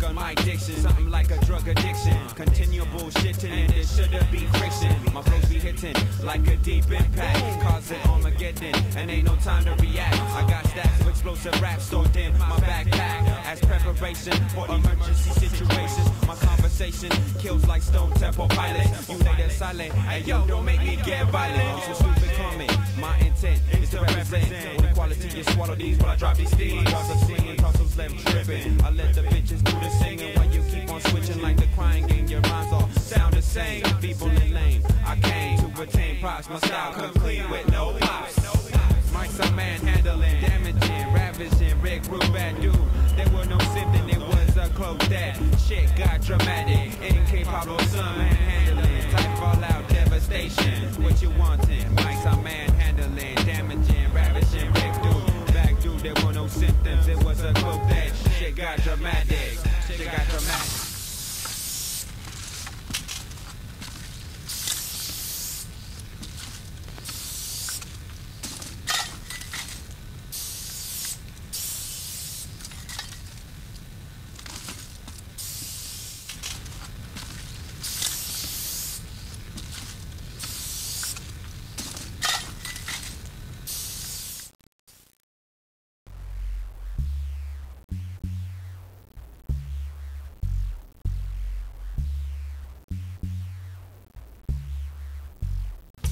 on my diction, something like a drug addiction. Continue bullshitting and it shouldn't be friction. My flows be hitting like a deep impact, causing Armageddon, and ain't no time to react. I got stacks of explosive rap stored in my backpack as preparation for emergency situations. My conversation kills like Stone Temple Pilots. You later silent, and yo, don't make me get violent. I'm so stupid comment. My intent is to represent all the quality. You swallow these while I drop these steams. Toss them swinging, toss them left tripping. I let the bitches do the singing while you keep on switching like the crying game. Your rhymes all sound the same, feeble and lame. I came to retain props. My style complete with no pops. Mics I'm manhandling, damaging, ravishing, Rick Rubin, dude. There were no sifting, it was a close that shit got dramatic. NK Pablo, some manhandling, type all out devastation. What you wanting? Mics I'm manhandling, damaging, ravishing, Rick dude. Back dude, there were no symptoms, it was a close that shit got dramatic. Shit got dramatic.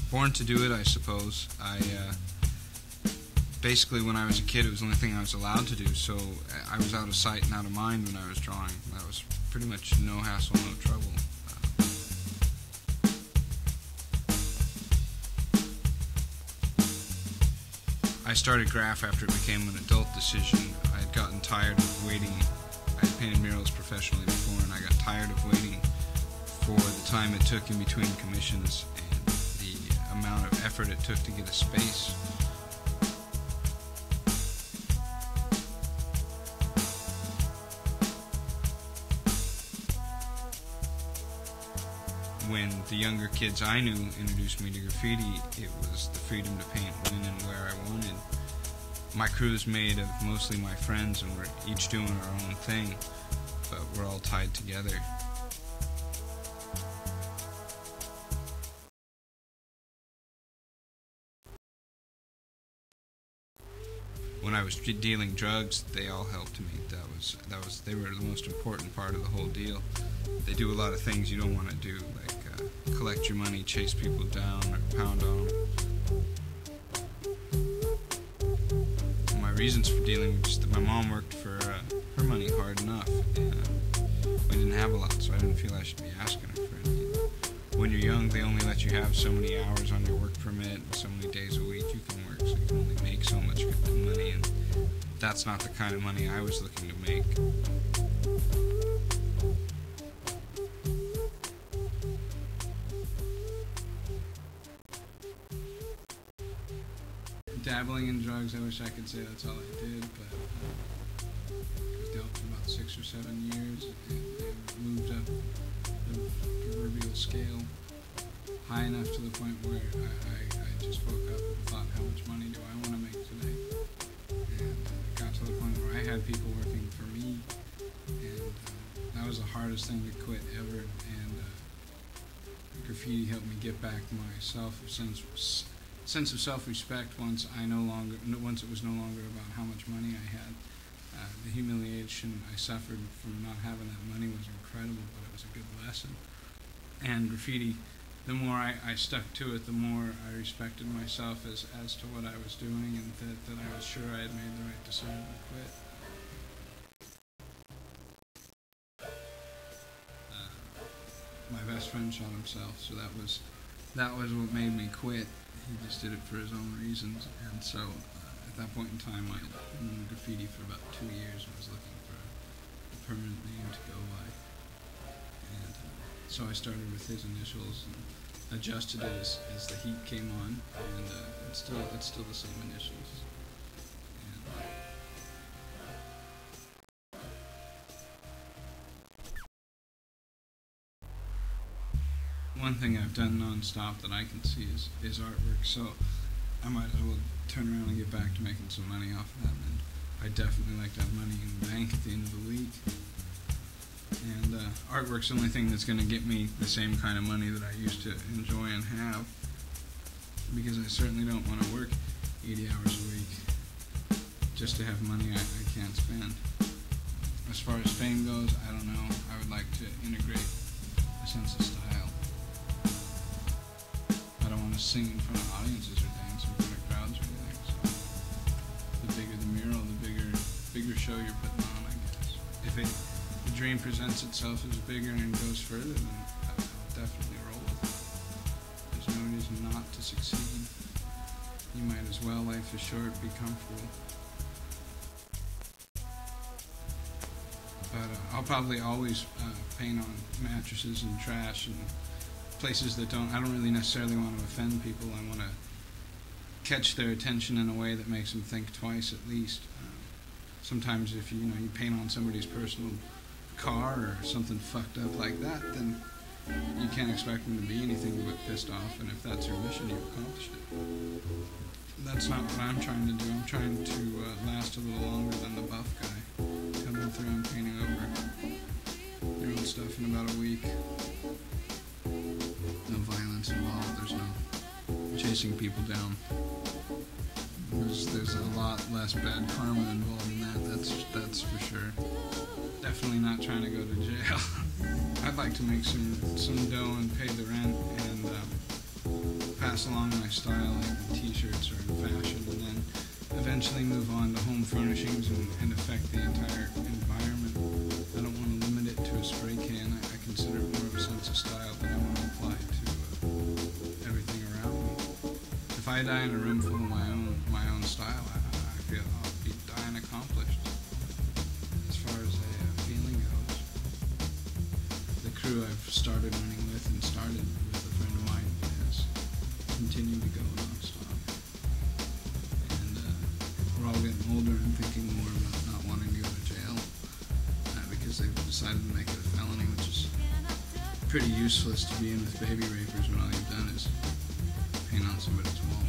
Born to do it, I suppose. Basically when I was a kid, it was the only thing I was allowed to do, so I was out of sight and out of mind when I was drawing. That was pretty much no hassle, no trouble. I started graph after it became an adult decision. I had gotten tired of waiting. I had painted murals professionally before, and I got tired of waiting for the time it took in between commissions and the amount of effort it took to get a space. When the younger kids I knew introduced me to graffiti, it was the freedom to paint when and where I wanted. My crew is made of mostly my friends, and we're each doing our own thing, but we're all tied together. When I was dealing drugs, they all helped me. They were the most important part of the whole deal. They do a lot of things you don't want to do, like collect your money, chase people down, or pound on them. My reasons for dealing were just that my mom worked for her money hard enough, and I didn't have a lot, so I didn't feel I should be asking her for anything. When you're young, they only let you have so many hours on your work permit and so many days a week you can work, so you can only make so much money, and that's not the kind of money I was looking to make. Dabbling in drugs, I wish I could say that's all I did, but I dealt for about 6 or 7 years, and it moved up the proverbial scale high enough to the point where I just woke up and thought, how much money do I want to make today? And it got to the point where I had people working for me, and that was the hardest thing to quit ever, and graffiti helped me get back my sense of self-respect once it was no longer about how much money I had. The humiliation I suffered from not having that money was incredible, but it was a good lesson. And graffiti, the more I stuck to it, the more I respected myself as to what I was doing, and that I was sure I had made the right decision to quit. My best friend shot himself, so that was what made me quit. He just did it for his own reasons, and so at that point in time I had been in graffiti for about 2 years and was looking for a permanent name to go by. And so I started with his initials and adjusted it as the heat came on, and it's still the same initials. One thing I've done non-stop that I can see is artwork, so I might as well turn around and get back to making some money off of that, and I definitely like to have money in the bank at the end of the week. And artwork's the only thing that's going to get me the same kind of money that I used to enjoy and have, because I certainly don't want to work 80 hours a week just to have money I can't spend. As far as fame goes, I don't know. I would like to integrate a sense of style. I don't want to sing in front of audiences or dance in front of crowds or anything. So the bigger the mural, the bigger show you're putting on, I guess. If the dream presents itself as bigger and goes further, then I'll definitely roll with it. There's no reason not to succeed. You might as well. Life is short. Be comfortable. But I'll probably always paint on mattresses and trash and places that I don't really necessarily want to offend people. I want to catch their attention in a way that makes them think twice at least. Sometimes if you paint on somebody's personal car or something fucked up like that, then you can't expect them to be anything but pissed off, and if that's your mission, you've accomplished it. That's not what I'm trying to do. I'm trying to last a little longer than the buff guy coming through and painting over your own stuff in about a week. No violence involved. There's no chasing people down. There's a lot less bad karma involved in that. That's for sure. Definitely not trying to go to jail. I'd like to make some dough and pay the rent and pass along my style like t-shirts or fashion, and then eventually move on to home furnishings and affect the entire environment. I don't want to limit it to a spray can. I consider it more of a sense of style that I want to apply to everything around me. If I die in a room full of my own style, I feel I'll be dying accomplished as far as a feeling goes. The crew I've started running with and started with a friend of mine has continued to go non-stop. And we're all getting older and thinking more about not wanting to go to jail because they've decided to make it a felony, which is pretty useless to be in with baby rapers when all you've done is paint on somebody's wall.